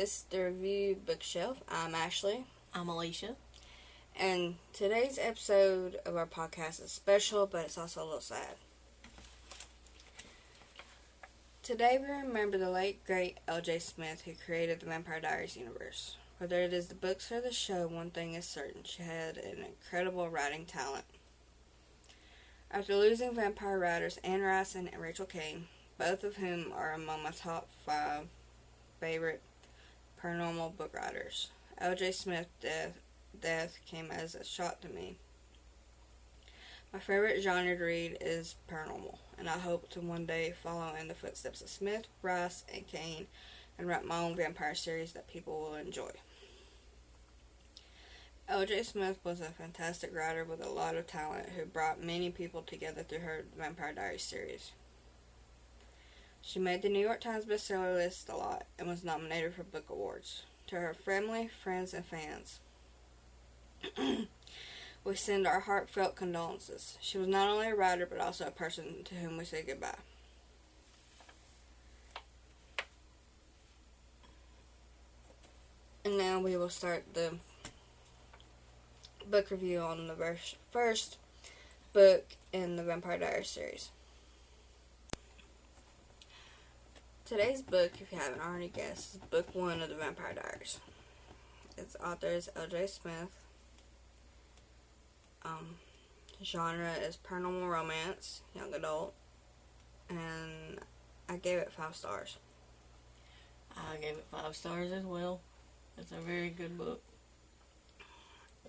This is the Review Bookshelf. I'm Ashley. I'm Alicia. And today's episode of our podcast is special, but it's also a little sad. Today we remember the late, great L.J. Smith, who created the Vampire Diaries universe. Whether it is the books or the show, one thing is certain: she had an incredible writing talent. After losing vampire writers Anne Rice and Rachel Caine, both of whom are among my top 5 favorite paranormal book writers, L.J. Smith's death came as a shock to me. My favorite genre to read is paranormal, and I hope to one day follow in the footsteps of Smith, Rice, and Caine and write my own vampire series that people will enjoy. L.J. Smith was a fantastic writer with a lot of talent who brought many people together through her Vampire Diaries series. She made the New York Times bestseller list a lot and was nominated for book awards. To her family, friends, and fans, we send our heartfelt condolences. She was not only a writer, but also a person to whom we say goodbye. And now we will start the book review on the first book in the Vampire Diaries series. Today's book, if you haven't already guessed, is book 1 of the Vampire Diaries. Its author is L.J. Smith. Genre is paranormal romance, young adult, and I gave it 5 stars. I gave it 5 stars as well. It's a very good book.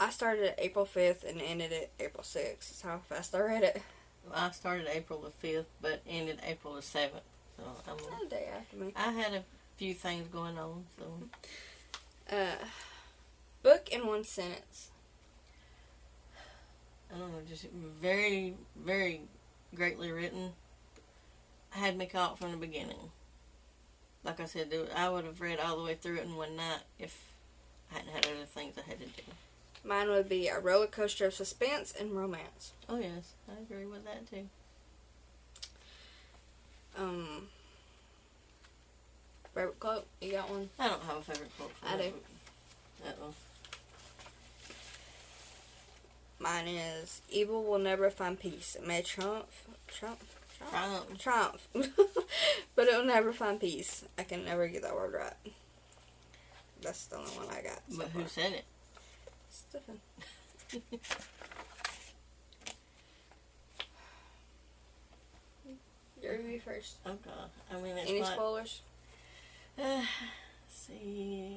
I started it April 5th and ended it April 6th. That's how fast I read it. I started April the 5th, but ended April the 7th. So a day after me. I had a few things going on, so. Book in one sentence. I don't know, just very, very greatly written. Had me caught from the beginning. Like I said, I would have read all the way through it in one night if I hadn't had other things I had to do. Mine would be a roller coaster of suspense and romance. Oh yes, I agree with that too. Favorite quote? You got one? I don't have a favorite quote for I do. Uh-oh. Mine is, evil will never find peace. It may triumph, but it will never find peace. I can never get that word right. That's the only one I got. But who said it? Stephen. Your review first. Oh God, I mean, it's Any spoilers? See,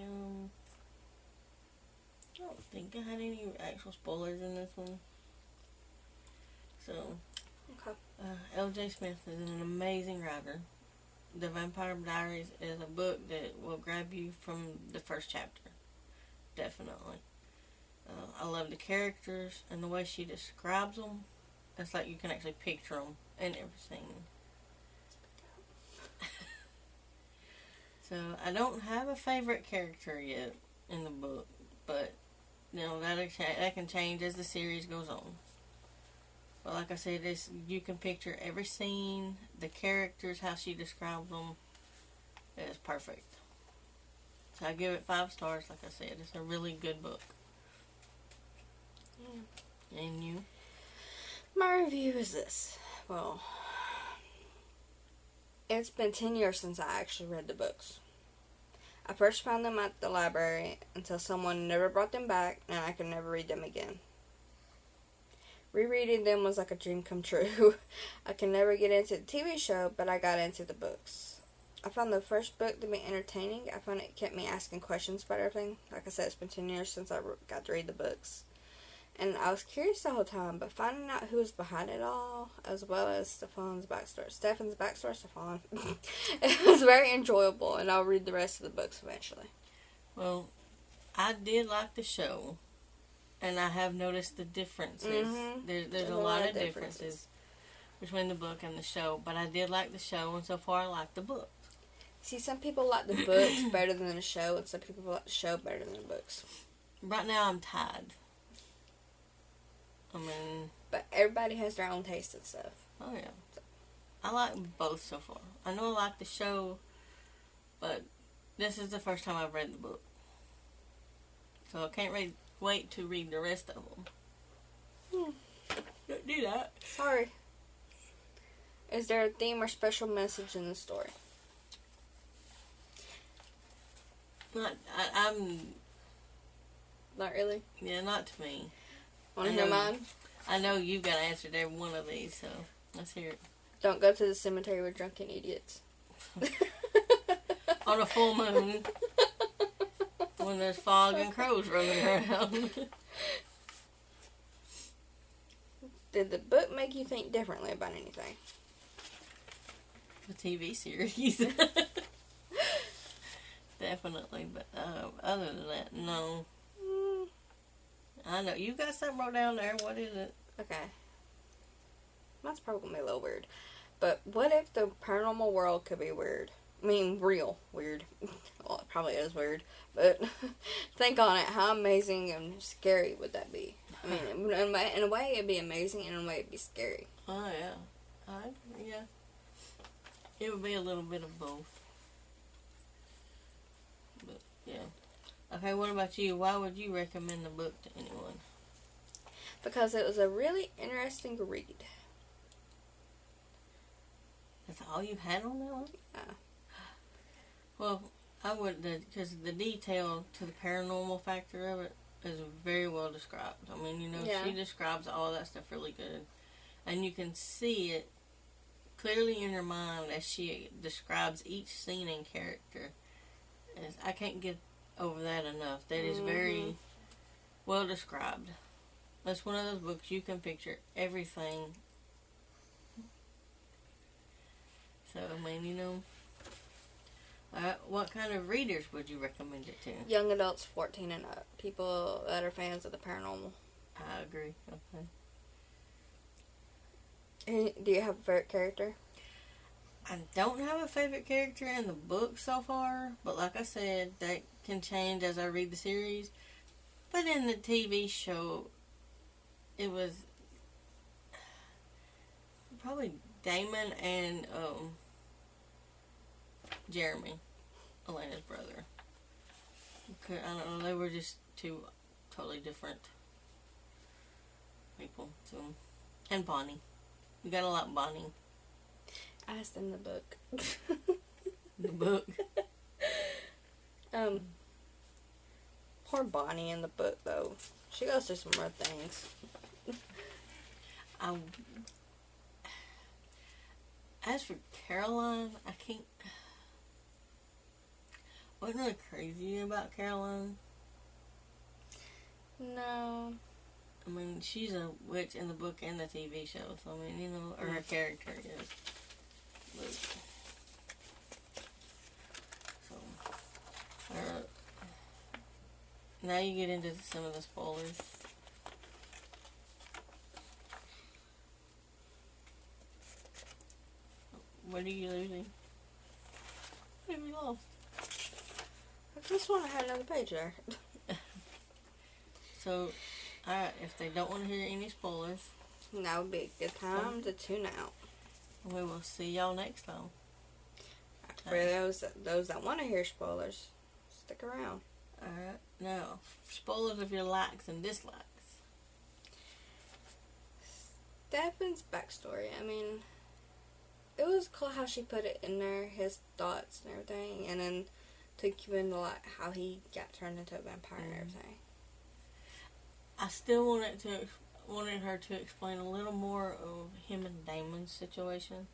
I don't think I had any actual spoilers in this one. So, okay. L.J. Smith is an amazing writer. The Vampire Diaries is a book that will grab you from the first chapter. Definitely. I love the characters and the way she describes them. It's like you can actually picture them and everything. So, I don't have a favorite character yet in the book, but, you know, that can change as the series goes on. But like I said, you can picture every scene, the characters, how she describes them. It's perfect. So I give it 5 stars, like I said. It's a really good book. Yeah. And you? My review is this. Well, it's been 10 years since I actually read the books. I first found them at the library until someone never brought them back, and I could never read them again. Rereading them was like a dream come true. I could never get into the TV show, but I got into the books. I found the first book to be entertaining. I found it kept me asking questions about everything. Like I said, it's been 10 years since I got to read the books. And I was curious the whole time, but finding out who was behind it all, as well as Stephen's backstory. Stephen. It was very enjoyable, and I'll read the rest of the books eventually. Well, I did like the show, and I have noticed the differences. Mm-hmm. There's a lot of differences between the book and the show, but I did like the show, and so far I like the book. See, some people like the books better than the show, and some people like the show better than the books. Right now I'm tied. I mean... But everybody has their own taste and stuff. Oh, yeah. I like both so far. I know I like the show, but this is the first time I've read the book. So I can't wait to read the rest of them. Don't do that. Sorry. Is there a theme or special message in the story? I'm... Not really. Yeah, not to me. Want to hear mine? I know you've got answered every one of these, so let's hear it. Don't go to the cemetery with drunken idiots. On a full moon. When there's fog and crows rolling around. Did the book make you think differently about anything? The TV series. Definitely, but other than that, no. I know. You got something wrote down there. What is it? Okay. That's probably a little weird. But what if the paranormal world could be weird? I mean, real weird. Well, it probably is weird. But think on it. How amazing and scary would that be? I mean, in a way it'd be amazing, and in a way it'd be scary. Oh, yeah. Yeah. It would be a little bit of both. But, yeah. Okay, what about you? Why would you recommend the book to anyone? Because it was a really interesting read. That's all you had on that one? Yeah. Well, I would, because the detail to the paranormal factor of it is very well described. I mean, she describes all that stuff really good. And you can see it clearly in her mind as she describes each scene and character. I can't get over that enough. That is very well described. That's one of those books you can picture everything. So, I mean, what kind of readers would you recommend it to? Young adults 14 and up. People that are fans of the paranormal. I agree. Okay. And do you have a favorite character? I don't have a favorite character in the book so far, but like I said, that can change as I read the series. But in the TV show, it was probably Damon and Jeremy, Elena's brother. I don't know, they were just two totally different people. So, and Bonnie. We got a lot of Bonnie. Asked in the book. The book. Poor Bonnie in the book, though. She goes through some rough things. As for Caroline, I can't... Wasn't really crazy about Caroline. No. I mean, she's a witch in the book and the TV show, so I mean, or her character is. But, so, now you get into some of the spoilers. What are you losing? What have you lost? I just want to have another page there. So, alright, if they don't want to hear any spoilers, now would be a good time to tune out. We will see y'all next time. For those that want to hear spoilers, stick around. Alright, now, spoilers of your likes and dislikes. Stefan's backstory, I mean, it was cool how she put it in there, his thoughts and everything, and then took you into like how he got turned into a vampire and everything. I still wanted her to explain a little more of him and Damon's situation.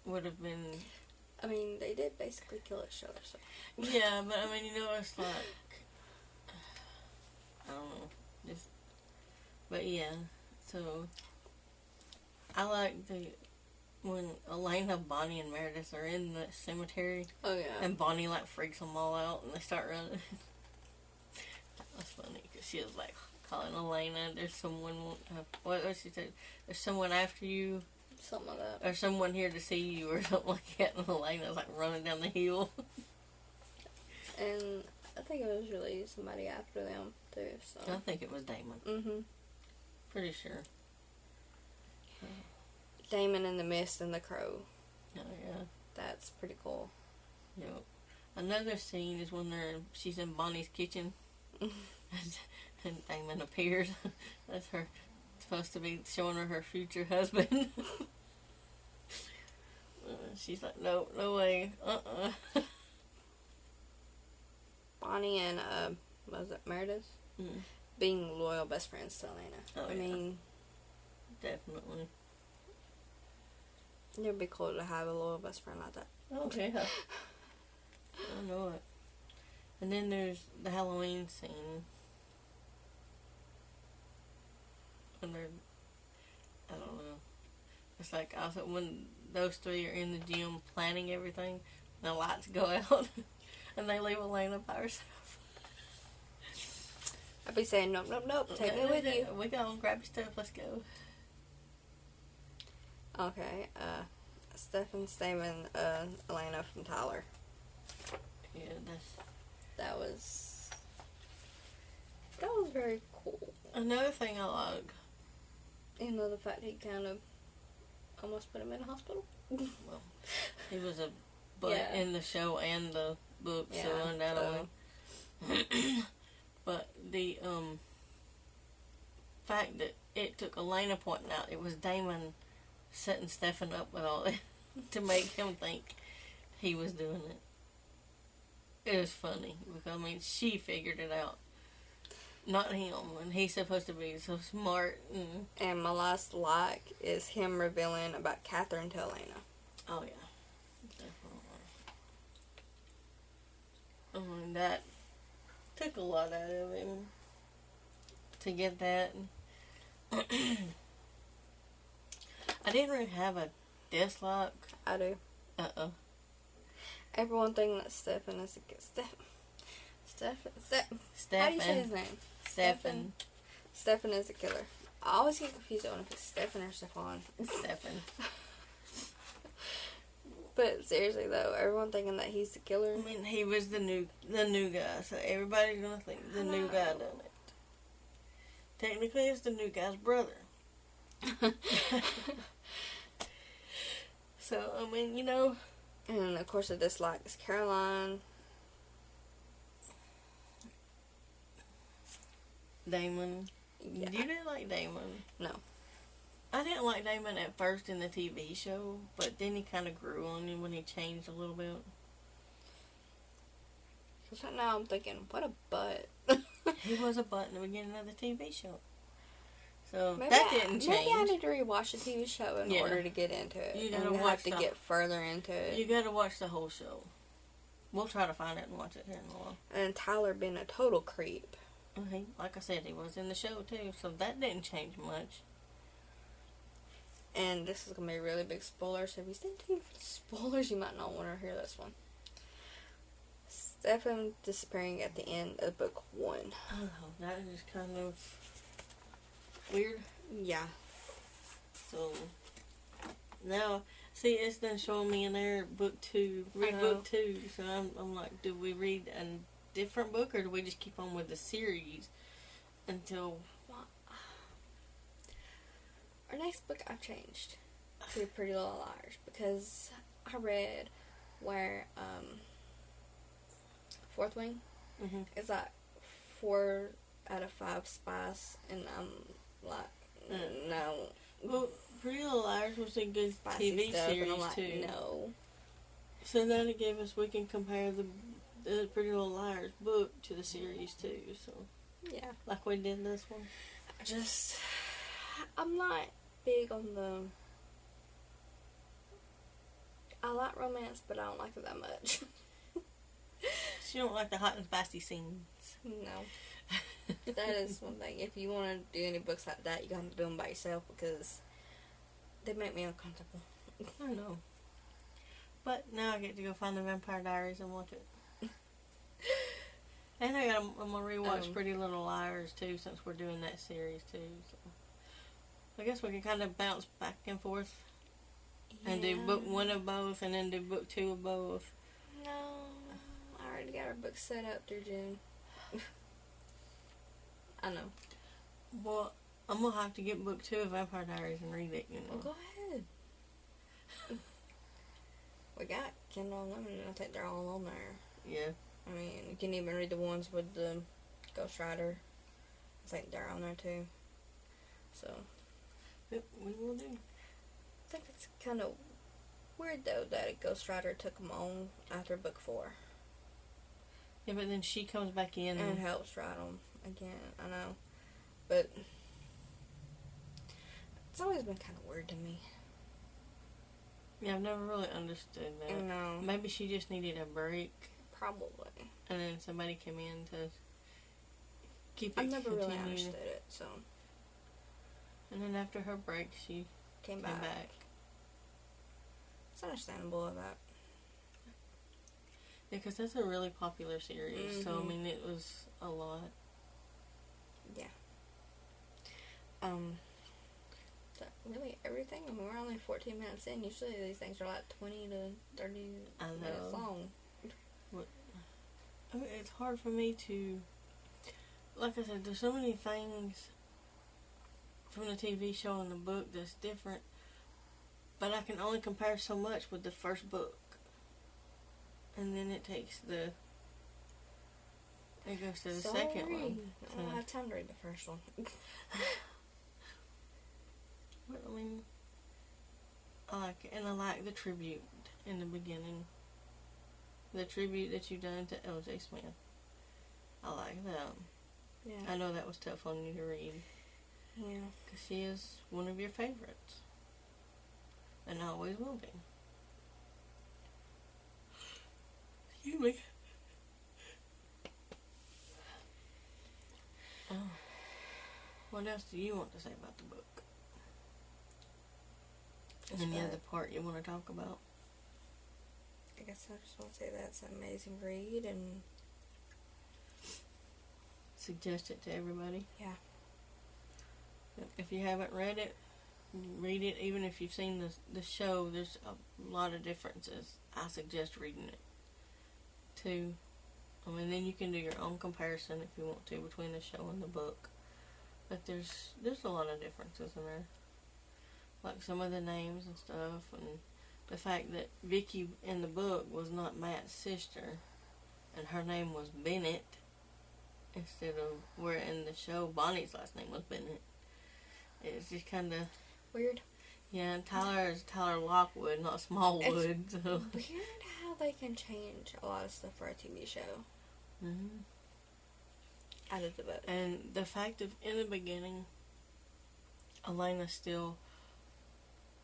Would have been... I mean, they did basically kill each other, so... Yeah, but I mean, it's like... I don't know. But yeah, so... I like when Elena, Bonnie, and Meredith are in the cemetery. Oh, yeah. And Bonnie, like, freaks them all out, and they start running. That's funny, because she was, like, calling Elena, there's someone... What she said? There's someone after you... Something like that. Or someone here to see you, or something like that. And Elena's like running down the hill. And I think it was really somebody after them, too. So I think it was Damon. Mm-hmm. Pretty sure. Damon and the Mist and the Crow. Oh, yeah. That's pretty cool. You know, another scene is when she's in Bonnie's kitchen, and Damon appears. That's her supposed to be showing her future husband. She's like, no, no way, Bonnie and was it Meredith? Mm. Being loyal best friends to Elena. Oh, I mean, definitely. It'd be cool to have a loyal best friend like that. Oh yeah, I know it. And then there's the Halloween scene, and I don't know. It's like also when those three are in the gym planning everything, the lights go out, and they leave Elena by herself. I'd be saying, nope, nope, nope, take me with you. We go and grab your stuff, let's go. Okay, Stefan Stamen, Elena from Tyler. Yeah, that was very cool. Another thing I like. You know, the fact he kind of almost put him in a hospital. Well, he was a butt in the show and the book, so undoubtedly. But the fact that it took Elena pointing out it was Damon setting Stefan up with all that to make him think he was doing it. It was funny because I mean she figured it out, not him, and he's supposed to be so smart. And my last like is him revealing about Catherine to Elena. Oh yeah, definitely. I mean that took a lot out of him to get that. I didn't really have a dislike. I do. Everyone thinking that Stefan is a Stefan. How do you say his name? Stefan is a killer. I always get confused on if it's Stefan or Stefan. Stefan. But seriously though, everyone thinking that he's the killer. I mean, he was the new guy, so everybody's gonna think the new guy done it. Technically, it's the new guy's brother. So I mean, you know. And of course, the dislike is Caroline. Damon. Yeah. You didn't like Damon? No. I didn't like Damon at first in the TV show, but then he kind of grew on me when he changed a little bit. Because right now I'm thinking, what a butt. He was a butt in the beginning of the TV show. So Maybe that didn't change. Maybe I need to rewatch the TV show in order to get into it. You gotta have to get further into it. You gotta watch the whole show. We'll try to find it and watch it here in a while. And Tyler being a total creep. Like I said, he was in the show too, so that didn't change much. And this is going to be a really big spoiler, so if you stay tuned for the spoilers, you might not want to hear this one. Stefan disappearing at the end of book 1. Oh, that is kind of weird. Yeah. So, now, see, it's done showing me in there book 2. Read book 2, so I'm like, do we read a different book, or do we just keep on with the series until... Our next book I've changed to Pretty Little Liars because I read where Fourth Wing is like 4 out of 5 spice, and I'm like, no. Well, Pretty Little Liars was a good Spicy TV stuff, series and I'm like, too. no. So then it gave us, we can compare the Pretty Little Liars book to the series too. So yeah, like we did this one. I'm not big on I like romance, but I don't like it that much. You don't like the hot and spicy scenes? No. That is one thing. If you want to do any books like that, you have to do them by yourself because they make me uncomfortable. I know. But now I get to go find the Vampire Diaries and watch it. And I'm going to rewatch Pretty Little Liars too, since we're doing that series too. So I guess we can kind of bounce back and forth and do book 1 of both and then do book 2 of both. No, I already got our book set up through June. I know. Well, I'm going to have to get book 2 of Vampire Diaries and read it, you know. Well, go ahead. We got Kindle Unlimited. I think they're all on there. Yeah. I mean, you can even read the ones with the Ghost Rider. I think they're on there too. So. Yep, we will do. I think it's kind of weird though that Ghost Rider took them on after book 4. Yeah, but then she comes back in and helps write them again. I know, but it's always been kind of weird to me. Yeah, I've never really understood that. No, Maybe she just needed a break, probably. and then somebody came in to keep it I've never continued. really understood it, so. And then after her break, she Came came back. back. It's understandable of that. Yeah, because that's a really popular series, so I Mhm. mean, it was a lot. Yeah. Is that really everything? I mean, we're only 14 minutes in. Usually these things are like 20 to 30 minutes long. I mean, it's hard for me to, like I said, there's so many things from the TV show and the book that's different, but I can only compare so much with the first book. And then it goes to the second one. I don't have time to read the first one. But I mean, I like it, and I like the tribute in the beginning. The tribute that you done to L.J. Smith. I like that. Yeah. I know that was tough on you to read. Yeah. Because she is one of your favorites. And always will be. Excuse me. Oh. What else do you want to say about the book? Any other part you want to talk about? I guess I just want to say that's an amazing read, and Suggest it to everybody. yeah. If you haven't read it, read it. Even if you've seen the show, there's a lot of differences. I suggest reading it too. I mean, then you can do your own comparison if you want to between the show and the book. But there's a lot of differences in there, like some of the names and stuff, and the fact that Vicky in the book was not Matt's sister, and her name was Bennett instead of where in the show Bonnie's last name was Bennett. It's just kind of Weird. Yeah, and Tyler is Tyler Lockwood, not Smallwood. It's so. Weird how they can change a lot of stuff for a TV show. Mm-hmm. Out of the book. And the fact of in the beginning, Elena's still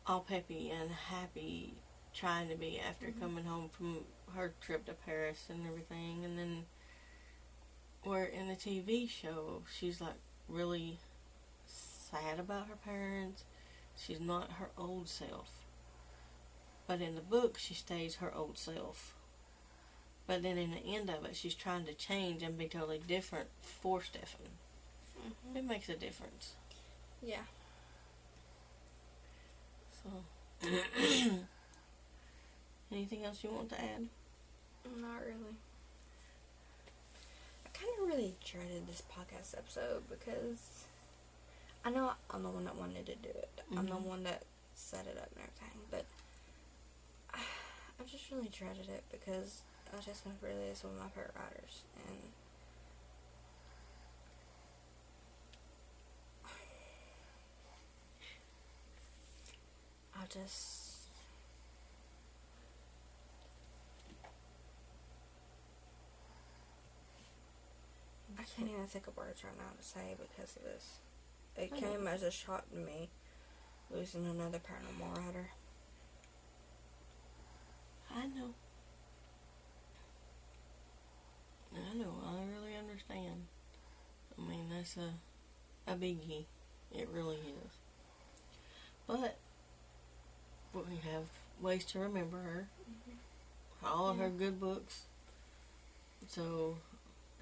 all peppy and happy, trying to be after coming home from her trip to Paris and everything, and then where in the TV show she's like really sad about her parents. She's not her old self. But in the book, she stays her old self. But then in the end of it, she's trying to change and be totally different for Stefan. Mm-hmm. It makes a difference. Yeah. So, anything else you want to add? Not really. I kind of really dreaded this podcast episode because I know I'm the one that wanted to do it. I'm the one that set it up and everything, but I just really dreaded it because LJ Smith really is one of my favorite writers, and I can't even think of words right now to say because of this. It came as a shock to me, losing another paranormal writer. I know. I really understand. I mean, that's a biggie. It really is. But we have ways to remember her. All of her good books. So,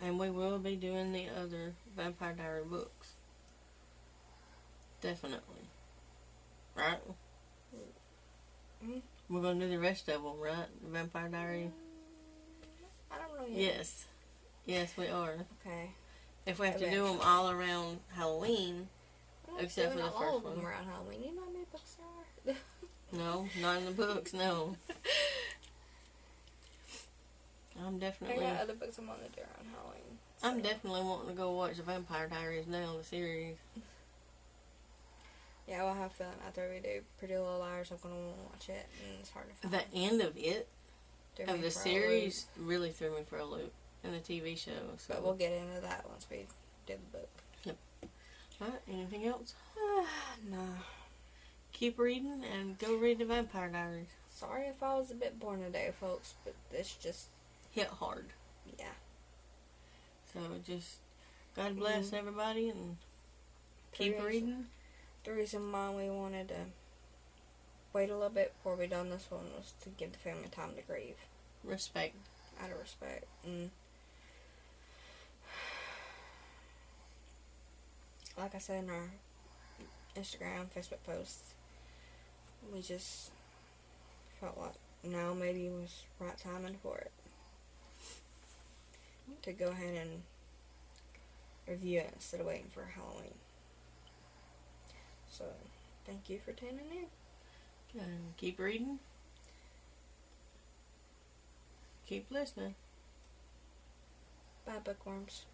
and we will be doing the other Vampire Diary books. Definitely. Right? Mm-hmm. We're going to do the rest of them, right? The Vampire Diary? I don't know yet. Yes. Yes, we are. Okay. If we have to do them all around Halloween, except for the first one. Around Halloween. You know how many books there are? No, not in the books, no. I'm I definitely. got other books I'm wanting to do around Halloween. So. I'm definitely wanting to go watch the Vampire Diaries now, the series. Yeah, well, I have a feeling after we do Pretty Little Liars, I'm going to want to watch it, and it's hard to find. The end of it, Threw of me the for a series, loop. really threw me for a loop. And the TV show. So. But we'll get into that once we do the book. Yep. Alright, anything else? No. Keep reading and go read the Vampire Diaries. Sorry if I was a bit boring today, folks, but this just hit hard. Yeah. So just God bless everybody and keep reading. The reason why we wanted to wait a little bit before we done this one was to give the family time to grieve. Respect. Out of respect. And like I said in our Instagram, Facebook posts, we just felt like now maybe it was right timing for it. To go ahead and review it instead of waiting for Halloween. So, thank you for tuning in. And keep reading. Keep listening. Bye, bookworms.